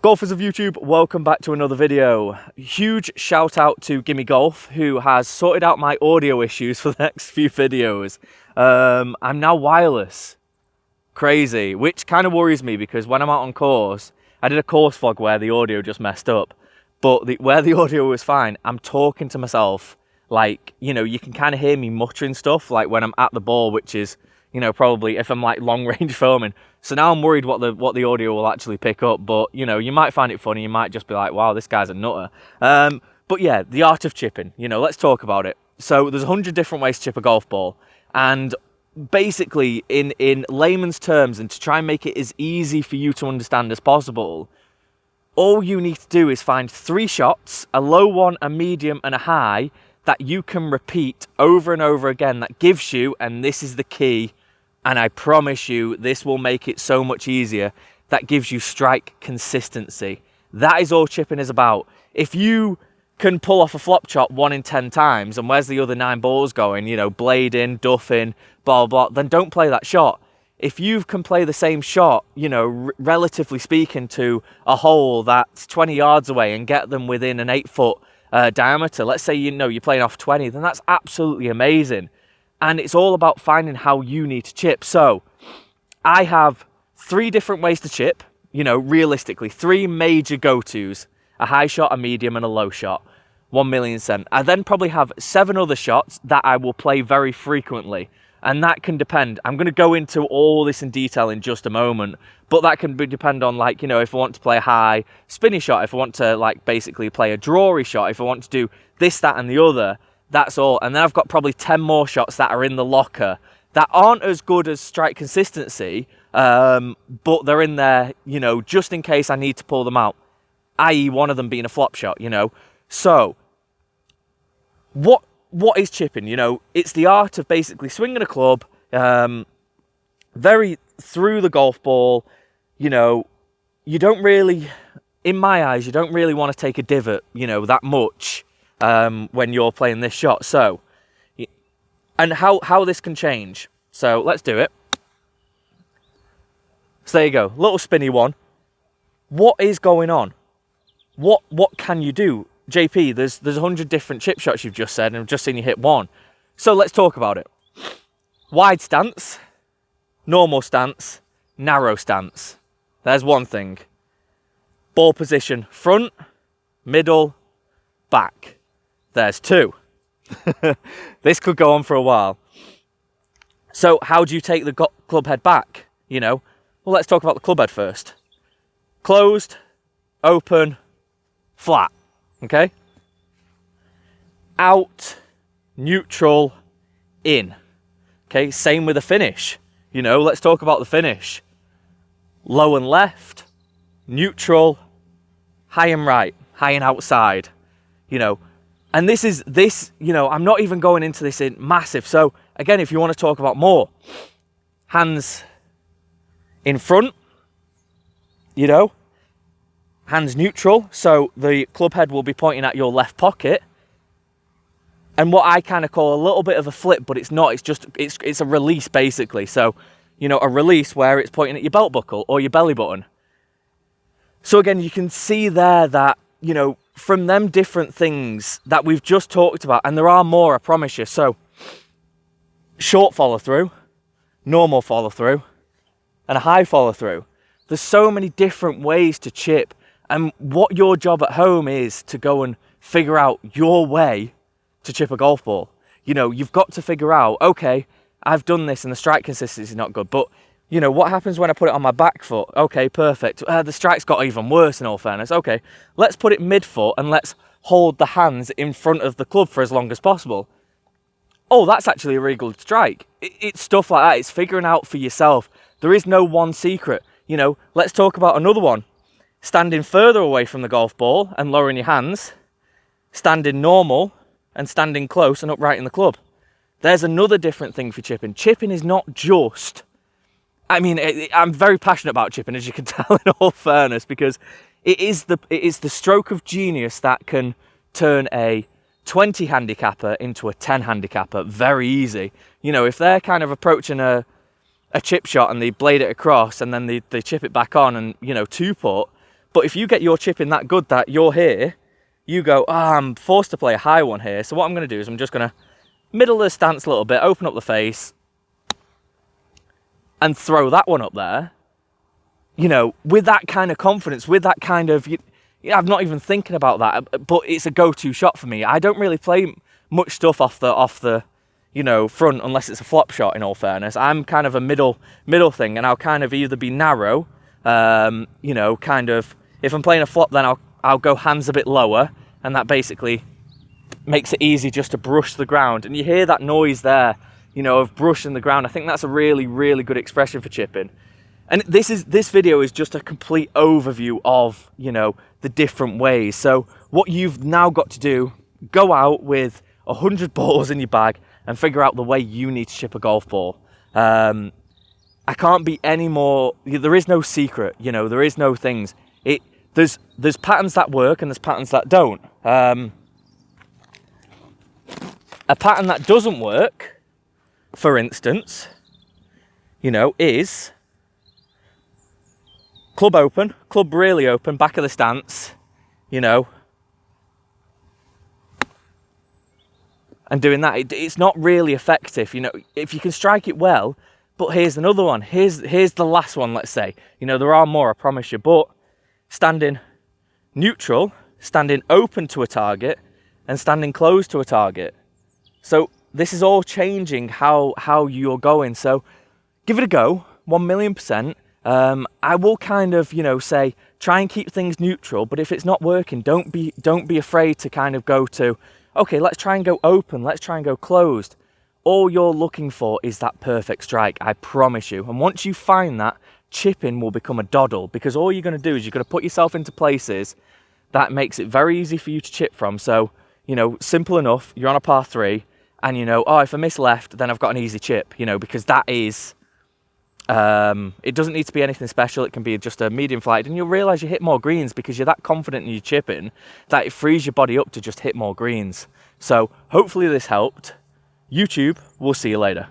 Golfers of YouTube, welcome back to another video. Huge shout out to JPMoonGolf, who has sorted out my audio issues for the next few videos. I'm now wireless. Crazy, which kind of worries me because when I'm out on course, I did a course vlog where the audio just messed up. But where the audio was fine, I'm talking to myself like, you know, you can kind of hear me muttering stuff like when I'm at the ball, which is, you know, probably if I'm like long range filming. So now I'm worried what the audio will actually pick up. But, you know, you might find it funny. You might just be like, wow, this guy's a nutter. But yeah, the art of chipping, you know, let's talk about it. So there's 100 different ways to chip a golf ball. And basically, in layman's terms, and to try and make it as easy for you to understand as possible, all you need to do is find 3 shots, a low one, a medium, and a high, that you can repeat over and over again. That gives you, and this is the key, and I promise you, this will make it so much easier, that gives you strike consistency. That is all chipping is about. If you can pull off a flop shot 1 in 10 times, and where's the other 9 balls going, you know, blade in, duff in, blah, blah, then don't play that shot. If you can play the same shot, you know, relatively speaking, to a hole that's 20 yards away and get them within an 8-foot diameter, let's say, you know, you're playing off 20, then that's absolutely amazing. And it's all about finding how you need to chip. So I have 3 different ways to chip, you know, realistically, 3 major go-tos: a high shot, a medium, and a low shot. 1,000,000%. I then probably have 7 other shots that I will play very frequently. And that can depend. I'm going to go into all this in detail in just a moment. But that can depend on, like, you know, if I want to play a high spinny shot, if I want to, like, basically play a drawy shot, if I want to do this, that, and the other. That's all. And then I've got probably 10 more shots that are in the locker that aren't as good as strike consistency, but they're in there, you know, just in case I need to pull them out, i.e. one of them being a flop shot, you know. So what is chipping? You know, it's the art of basically swinging a club very through the golf ball. You know, you don't really, in my eyes, you don't really want to take a divot, you know, that much when you're playing this shot. So, and how this can change. So let's do it. So there you go, little spinny one. What is going on? What can you do? JP, there's 100 different chip shots you've just said, and I've just seen you hit 1. So let's talk about it. Wide stance, normal stance, narrow stance. There's one thing. Ball position, front, middle, back. There's 2. This could go on for a while. So how do you take the club head back? You know, well, let's talk about the club head first. Closed, open, flat. Okay? Out, neutral, in. Okay, same with the finish. You know, let's talk about the finish. Low and left, neutral, high and right, high and outside. You know, and this, you know, I'm not even going into this in massive. So again, if you want to talk about more, hands in front, you know, hands neutral, so the club head will be pointing at your left pocket. And what I kind of call a little bit of a flip, but it's not, it's just, it's a release basically. So, you know, a release where it's pointing at your belt buckle or your belly button. So again, you can see there that, you know, from them different things that we've just talked about, and there are more, I promise you. So, short follow through, normal follow through, and a high follow through. There's so many different ways to chip. And what your job at home is to go and figure out your way to chip a golf ball. You know, you've got to figure out, okay, I've done this and the strike consistency is not good, but, you know, what happens when I put it on my back foot? Okay, perfect. The strike's got even worse, in all fairness. Okay, let's put it mid-foot and let's hold the hands in front of the club for as long as possible. Oh, that's actually a really good strike. It's stuff like that. It's figuring out for yourself. There is no one secret. You know, let's talk about another one. Standing further away from the golf ball and lowering your hands, standing normal and standing close and upright in the club. There's another different thing for chipping. Chipping is not just, I mean, I'm very passionate about chipping, as you can tell, in all fairness, because it is the stroke of genius that can turn a 20 handicapper into a 10 handicapper very easy. You know, if they're kind of approaching a chip shot and they blade it across and then they chip it back on and, you know, 2-putt, But if you get your chipping that good that you're here, you go, I'm forced to play a high one here. So what I'm going to do is I'm just going to middle the stance a little bit, open up the face, and throw that one up there. You know, with that kind of confidence, with that kind of, I'm not even thinking about that, but it's a go-to shot for me. I don't really play much stuff off the you know, front unless it's a flop shot, in all fairness. I'm kind of a middle thing, and I'll kind of either be narrow, you know, kind of, if I'm playing a flop, then I'll go hands a bit lower, and that basically makes it easy just to brush the ground. And you hear that noise there, you know, of brushing the ground. I think that's a really, really good expression for chipping. And this video is just a complete overview of, you know, the different ways. So what you've now got to do, go out with 100 balls in your bag and figure out the way you need to chip a golf ball. I can't be any more, there is no secret, you know, there is no things. There's patterns that work and there's patterns that don't. A pattern that doesn't work, for instance, you know, is club open, club really open, back of the stance, you know, and doing that. It's not really effective, you know, if you can strike it well. But here's another one. Here's the last one, let's say. You know, there are more, I promise you, but standing neutral, standing open to a target, and standing closed to a target. So this is all changing how you're going. So give it a go, 1,000,000%. I will kind of, you know, say, try and keep things neutral, but if it's not working, don't be afraid to kind of go to, okay, let's try and go open, let's try and go closed. All you're looking for is that perfect strike, I promise you. And once you find that, chipping will become a doddle, because all you're going to do is you're going to put yourself into places that makes it very easy for you to chip from. So, you know, simple enough, you're on a par 3, and you know, oh, if I miss left, then I've got an easy chip, you know, because that is... it doesn't need to be anything special. It can be just a medium flight, and you'll realize you hit more greens because you're that confident in your chipping that it frees your body up to just hit more greens. So hopefully this helped. YouTube, we'll see you later.